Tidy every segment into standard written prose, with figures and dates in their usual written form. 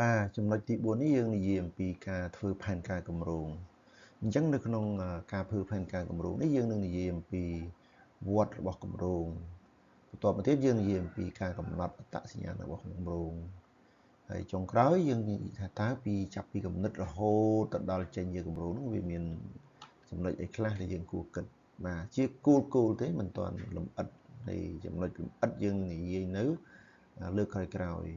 បាទចំណុចទី4នេះយើងនិយាយអំពីការធ្វើផែនការគម្រោងអញ្ចឹងនៅក្នុងការធ្វើផែនការគម្រោងនេះយើងនឹងនិយាយអំពីវត្តរបស់គម្រោងបន្ទាប់មកទៀតយើងនិយាយអំពីការកំណត់អត្តសញ្ញាណរបស់គម្រោងហើយចុងក្រោយយើងនិយាយថាតើចាប់ពីគំនិតរហូតទៅដល់ចេញជាគម្រោងនោះវាមានចំណុចអីខ្លះដែលយើងគួរគិតបាទជាគោលទេមិនទាន់លម្អិតហើយចំណុចលម្អិតយើងនិយាយនៅលើកក្រោយ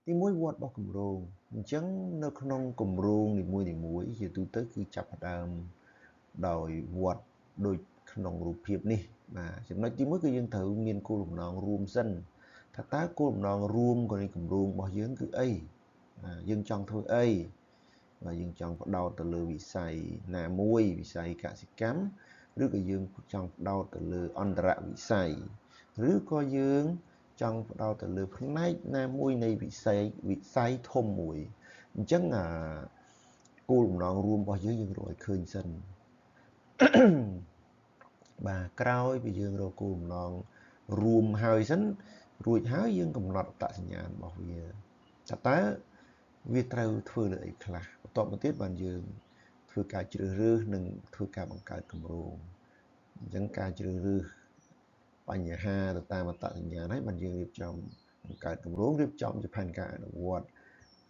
ទី1វត្តរបស់គម្រោងអញ្ចឹងនៅក្នុងគម្រោងនីមួយជាទូទៅគឺចាប់ផ្ដើមដោយវត្តដូចក្នុងរូបភាពនេះបាទចំណុចទី1គឺយើងត្រូវមានគោលបំណងរួមសិនថាតើគោលបំណងរួមនៃគម្រោងរបស់យើងគឺអីយើងចង់ធ្វើអីបាទយើងចង់ផ្ដោតទៅលើវិស័យណាមួយវិស័យកសិកម្មឬក៏យើងចង់ផ្ដោតទៅលើអន្តរវិស័យឬក៏យើងចង់ផ្ដោតទៅលើផ្នែកណាមួយនៃវិស័យធំមួយអញ្ចឹងគោលបំណងរួមរបស់យើងរកឲ្យឃើញសិនបាទក្រោយពីយើងរកគោលបំណងរួមហើយសិនរួចហើយយើងកំណត់អត្តសញ្ញាណរបស់វាតើវាត្រូវធ្វើលើអីខ្លះបន្ទាប់មកទៀតបានយើងធ្វើការជ្រើសរើសនិងធ្វើការបង្កើតគម្រោងអញ្ចឹងការជ្រើសរើសបញ្ហាទៅតាមអត្តសញ្ញាណហើយបានយើងរៀបចំបង្កើតគម្រោងរៀបចំជាផែនការអនុវត្ត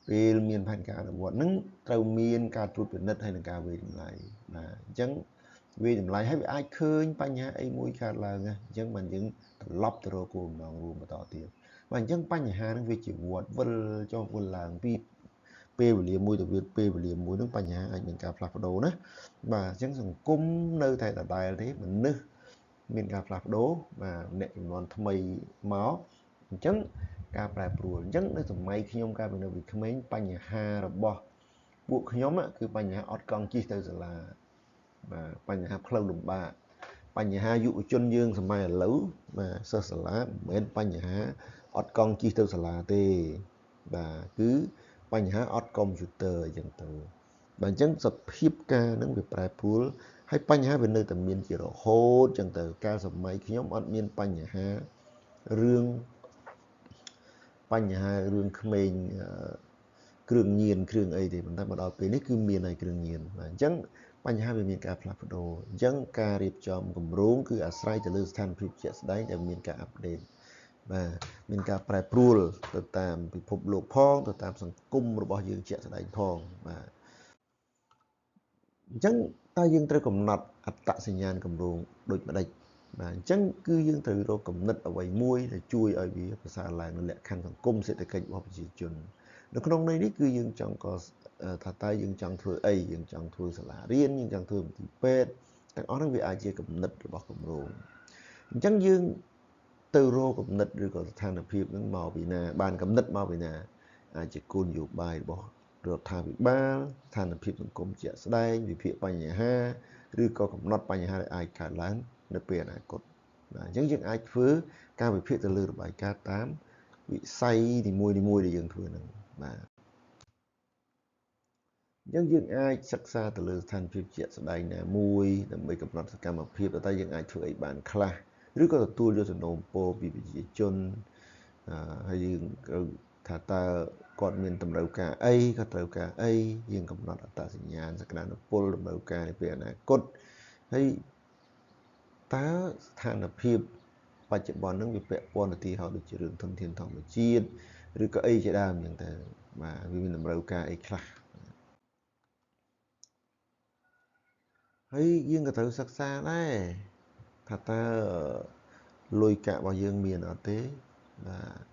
ពេលមានផែនការអនុវត្តហ្នឹងត្រូវមានការត្រួតពិនិត្យហើយនឹងការវិនិច្ឆ័យបាទអញ្ចឹងវាចម្លៃហើយវាអាចឃើញបញ្ហាអីមួយកើតឡើងណាអញ្ចឹងបានយើងត្រឡប់ទៅរកគោលបំណងរួមបន្តទៀតបាទអញ្ចឹងបញ្ហាហ្នឹងវាជាវត្តវិលចុះវិលឡើងពីពេលវេលាមួយទៅពេលវេលាមួយហ្នឹងបញ្ហាអាចមានការផ្លាស់ប្ដូរណាបាទអញ្ចឹងសង្គមនៅតែដដែលទេមនុស្សមានការផ្លាស់ប្ដូរបាទអ្នកចំនួនថ្មីមកអញ្ចឹងការប្រែប្រួលអញ្ចឹងនៅសម័យខ្ញុំកាលពីនៅពីក្មេងបញ្ហារបស់ពួកខ្ញុំគឺបញ្ហាអត់កង់ជិះទៅសាលាបាទបញ្ហាផ្លូវលំបាកបញ្ហាយុវជនយើងសម័យឥឡូវបាទសិស្សសាលាមិនមែនបញ្ហាអត់កង់ជិះទៅសាលាទេបាទគឺបញ្ហាអត់កុំព្យូទ័រអញ្ចឹងទៅបាទអញ្ចឹងសភាពការហ្នឹងវាប្រែប្រួលហើយបញ្ហាវានៅតែមានជារហូតអញ្ចឹងទៅកាលសម័យខ្ញុំអត់មានបញ្ហារឿងក្មេងគ្រឿងញៀនគ្រឿងអីទេប៉ុន្តែមកដល់ពេលនេះគឺមានហើយគ្រឿងញៀនបាទអញ្ចឹងបញ្ហាវាមានការផ្លាស់ប្ដូរអញ្ចឹងការរៀបចំគម្រោងគឺអាស្រ័យទៅលើស្ថានភាពជាក់ស្ដែងដែលមានការអាប់ដេតបាទមានការប្រែប្រួលទៅតាមពិភពលោកផងទៅតាមសង្គមរបស់យើងជាក់ស្ដែងផងបាទអញ្ចឹងតើយើងត្រូវកំណត់អត្តសញ្ញាណគម្រោងដូចម្ដេចបាទអញ្ចឹងគឺយើងត្រូវរកគំនិតអ្វីមួយដែលជួយឲ្យវាប្រសើរឡើងនៅលក្ខខណ្ឌសង្គមសេដ្ឋកិច្ចរបស់ប្រជាជននៅក្នុងន័យនេះគឺយើងចង់ថាតើយើងចង់ធ្វើអីយើងចង់ធ្វើសាលារៀនយើងចង់ធ្វើមន្ទីរពេទ្យទាំងអស់ហ្នឹងវាអាចជាគំនិតរបស់គម្រោងអញ្ចឹងយើងទៅរកគំនិតឬក៏ស្ថានភាពហ្នឹងមកពីណាបានគំនិតមកពីណាអាចជាគោលនយោបាយរបស់រដ្ឋាភិបាលស្ថានភាពសង្គមជាក់ស្ដែងវិភាគបញ្ហាឬក៏កំណត់បញ្ហាដែលអាចកើតឡើងនៅពេលអនាគតបាទអញ្ចឹងយើងអាចធ្វើការវិភាគទៅលើរបាយការណ៍តាមវិស័យនីមួយដែលយើងធ្វើហ្នឹងបាទអញ្ចឹងយើងអាចសិក្សាទៅលើស្ថានភាពជាក់ស្ដែងណាមួយដើម្បីកំណត់សកម្មភាពតើយើងអាចធ្វើអីបានខ្លះឬក៏ទទួលយកសំណូមពរពីប្រជាជនហើយយើងថាតើគាត់មានតម្រូវការអីគាត់ត្រូវការអីយើងកំណត់អត្តសញ្ញាណសក្តានុពលតម្រូវការនាពេលអនាគតហើយតើស្ថានភាពបច្ចុប្បន្នហ្នឹងវាពាក់ព័ន្ធទៅទីហោដូចជារឿងធនធានធម្មជាតិឬក៏អីជាដើមអញ្ចឹងទៅបាទវាមានតម្រូវការអីខ្លះហើយយើងក៏ត្រូវសិក្សាដែរថាតើលុយកាក់របស់យើងមានអត់ទេបាទ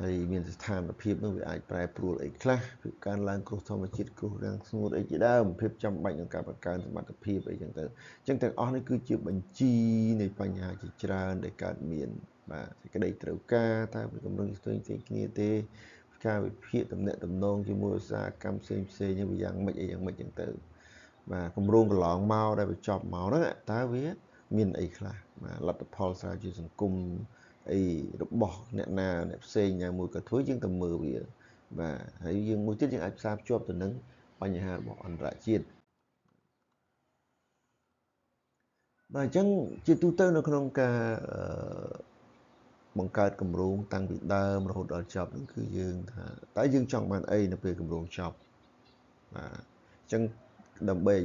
ហើយមានស្ថានភាពនោះវាអាចប្រែប្រួលអីខ្លះភាពកើនឡើងគ្រោះធម្មជាតិគ្រោះរាំងស្ងួតអីជាដើមភាពចាំបាច់ក្នុងការបង្កើនសមត្ថភាពអីចឹងទៅអញ្ចឹងទាំងអស់នេះគឺជាបញ្ជីនៃបញ្ហាជាច្រើនដែលកើតមានបាទសេចក្តីត្រូវការតើវាកម្រិតផ្សេងគ្នាទេការវិភាគតំណែងតំណងជាមួយឧស្សាហកម្មផ្សេងវាយ៉ាងម៉េចអីយ៉ាងម៉េចចឹងទៅបាទគម្រោងកន្លងមកដែលបញ្ចប់មកហ្នឹងតើវាមានអីខ្លះបាទលទ្ធផលស្រាវជ្រាវសង្គមអីរបស់អ្នកផ្សេងណាមួយក៏ធ្វើយើងទៅមើលវាបាទហើយយើងមួយទៀតយើងអាចផ្សារភ្ជាប់ទៅនឹងបញ្ហារបស់អន្តរជាតិបាទអញ្ចឹងជាទូទៅនៅក្នុងការ បង្កើតគម្រោងតាំងពីដើមរហូតដល់ចប់ហ្នឹងគឺយើងថាតើយើងចង់បានអីនៅពេលគម្រោងចប់បាទអញ្ចឹងដើម្បី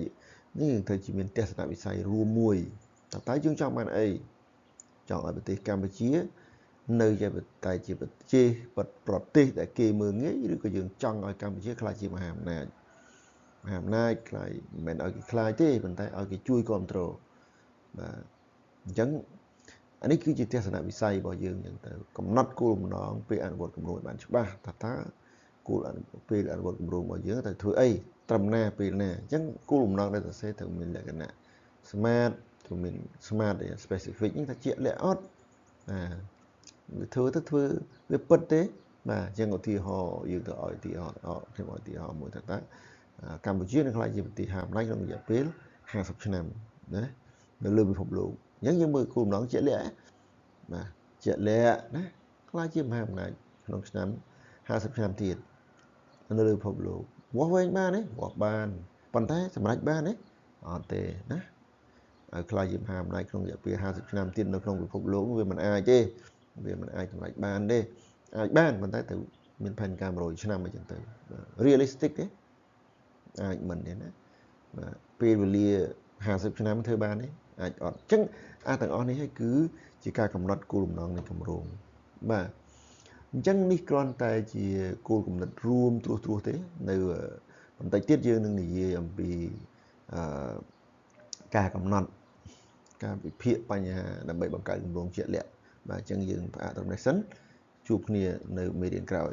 នេះយើងត្រូវជាមានទស្សនវិស័យរួមមួយតើយើងចង់បានអីចង់ឲ្យប្រទេសកម្ពុជានៅតែជាប្រទេសដែលគេមើលងាយឬក៏យើងចង់ឲ្យកម្ពុជាក្លាយជាមហាអំណាចខ្លាយមិនមែនឲ្យគេខ្លាយទេប៉ុន្តែឲ្យគេជួយគ្រប់គ្រងបាទអញ្ចឹងអានេះគឺជាទស្សនវិស័យរបស់យើងអញ្ចឹងទៅកំណត់គោលបំណងពេលអនុវត្តគម្រោងឲ្យបានច្បាស់ថាពេលអនុវត្តគម្រោងរបស់យើងត្រូវធ្វើអីត្រឹមណាពេលណាអញ្ចឹងគោលបំណងដែលសរសេរត្រូវមានលក្ខណៈ smart ត្រូវមាន smart specific នេះថាជាក់លាក់អត់ធ្វើវាពិតទេបាទអញ្ចឹងឧទាហរណ៍យើងទៅឲ្យឧទាហរណ៍ខ្ញុំឲ្យឧទាហរណ៍មួយថាតើកម្ពុជានឹងក្លាយជាប្រទេសមហាអំណាចក្នុងរយៈពេល50ឆ្នាំណានៅលើពិភពលោកអញ្ចឹងយើងមើលគោលបំណងជាក់លាក់បាទជាក់លាក់ណាក្លាយជាមហាអំណាចក្នុងឆ្នាំ50ឆ្នាំទៀតនៅលើពិភពលោកវាស់វែងបានទេវាស់បានប៉ុន្តែសម្រេចបានទេអត់ទេណាឲ្យខ្លាយជាមហាអំណាចក្នុងរយៈពេល50ឆ្នាំទៀតនៅក្នុងពិភពលោកវាមិនអាចទេវាមិនអាចសម្រេចបានទេអាចបានប៉ុន្តែត្រូវមានផែនការ100ឆ្នាំអញ្ចឹងទៅ realistic ទេអាចមិនទេណាបាទពេលវេលា50ឆ្នាំធ្វើបានទេអាចអត់អញ្ចឹងទាំងអស់នេះហើយគឺជាការកំណត់គោលបំណងនៃគម្រោងបាទអញ្ចឹងនេះគ្រាន់តែជាគោលគំនិតរួមត្រួសទេនៅបន្តិចទៀតយើងនឹងនិយាយអំពីការកំណត់ការវិភាគបញ្ហាដើម្បីបង្កើតគម្រោងជាក់លាក់បាទអញ្ចឹងយើងផ្អាកត្រឹមនេះសិនជួបគ្នានៅមេរៀនក្រោយ